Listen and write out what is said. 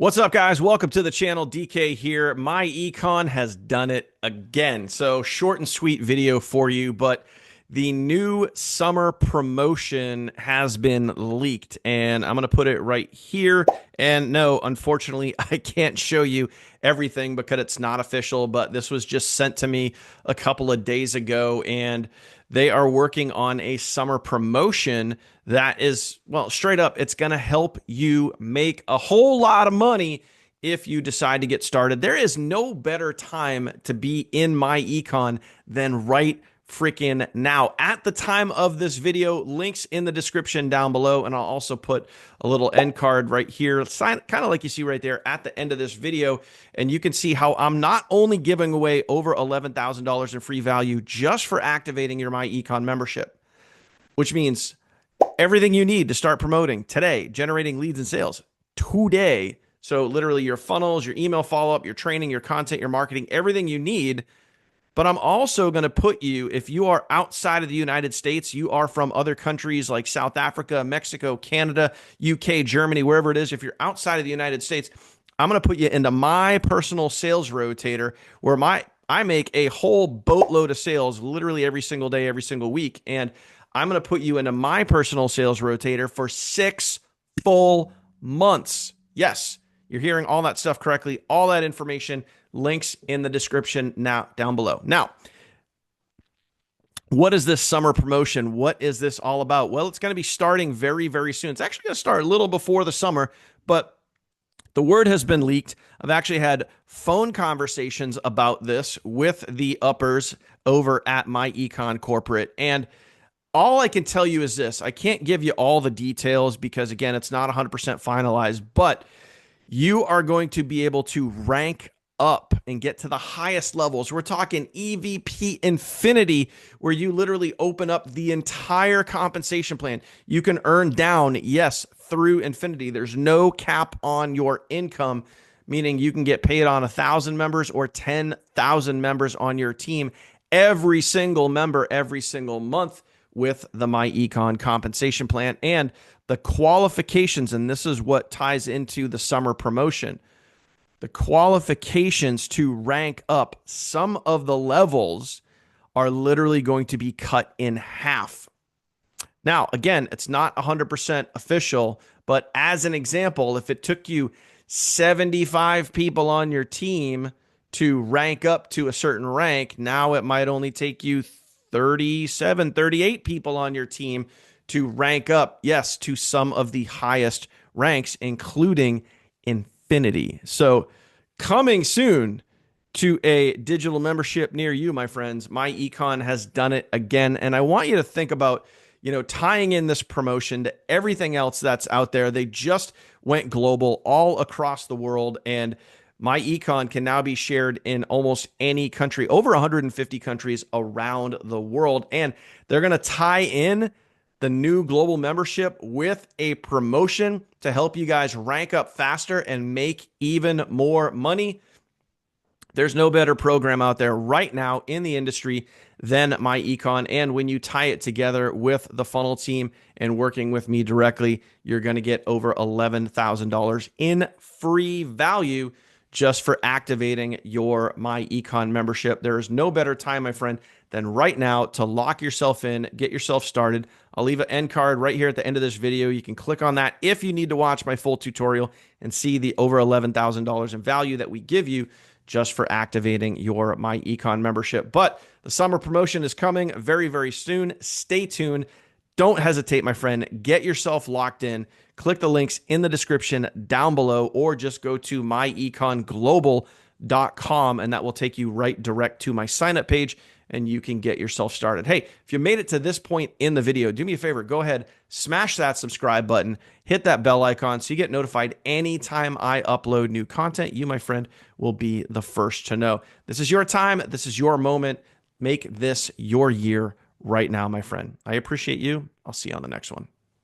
What's up, guys? Welcome to the channel. DK here. myEcon has done it again. So short and sweet video for you, but the new summer promotion has been leaked, and I'm going to put it right here. And no, unfortunately, I can't show you everything because it's not official, but this was just sent to me a couple of days ago, and they are working on a summer promotion that is, well, straight up, it's going to help you make a whole lot of money if you decide to get started. There is no better time to be in myEcon than right freaking now. At the time of this video, links in the description down below, and I'll also put a little end card right here, kind of like you see right there at the end of this video, and you can see how I'm not only giving away over $11,000 in free value just for activating your myEcon membership, which means everything you need to start promoting today, generating leads and sales today. So literally your funnels, your email follow-up, your training, your content, your marketing, everything you need. But I'm also going to put you, if you are outside of the United States, you are from other countries like South Africa, Mexico, Canada, UK, Germany, wherever it is, if you're outside of the United States, I'm going to put you into my personal sales rotator where I make a whole boatload of sales literally every single day, every single week. And I'm going to put you into my personal sales rotator for 6 full months. Yes, you're hearing all that stuff correctly. All that information, links in the description now down below. Now, what is this summer promotion? What is this all about? Well, it's going to be starting very, very soon. It's actually going to start a little before the summer, but the word has been leaked. I've actually had phone conversations about this with the uppers over at myEcon Corporate, and all I can tell you is this. I can't give you all the details because, again, it's not 100% finalized, but you are going to be able to rank up and get to the highest levels. We're talking EVP Infinity, where you literally open up the entire compensation plan. You can earn down, yes, through Infinity. There's no cap on your income, meaning you can get paid on 1,000 members or 10,000 members on your team, every single member, every single month, with the myEcon compensation plan. And the qualifications, and this is what ties into the summer promotion, the qualifications to rank up some of the levels are literally going to be cut in half. Now, again, it's not 100% official, but as an example, if it took you 75 people on your team to rank up to a certain rank, now it might only take you 37, 38 people on your team to rank up, yes, to some of the highest ranks, including Infinity. So coming soon to a digital membership near you, my friends, myEcon has done it again. And I want you to think about, tying in this promotion to everything else that's out there. They just went global all across the world, and myEcon can now be shared in almost any country, over 150 countries around the world. And they're going to tie in the new global membership with a promotion to help you guys rank up faster and make even more money. There's no better program out there right now in the industry than myEcon. And when you tie it together with the funnel team and working with me directly, you're going to get over $11,000 in free value just for activating your myEcon membership. There is no better time, my friend, than right now to lock yourself in, get yourself started. I'll leave an end card right here at the end of this video. You can click on that if you need to watch my full tutorial and see the over $11,000 in value that we give you just for activating your myEcon membership. But the summer promotion is coming very, very soon. Stay tuned. Don't hesitate, my friend. Get yourself locked in. Click the links in the description down below, or just go to myeconglobal.com, and that will take you right direct to my sign-up page, and you can get yourself started. Hey, if you made it to this point in the video, do me a favor. Go ahead, smash that subscribe button, hit that bell icon so you get notified anytime I upload new content. You, my friend, will be the first to know. This is your time. This is your moment. Make this your year right now, my friend. I appreciate you. I'll see you on the next one.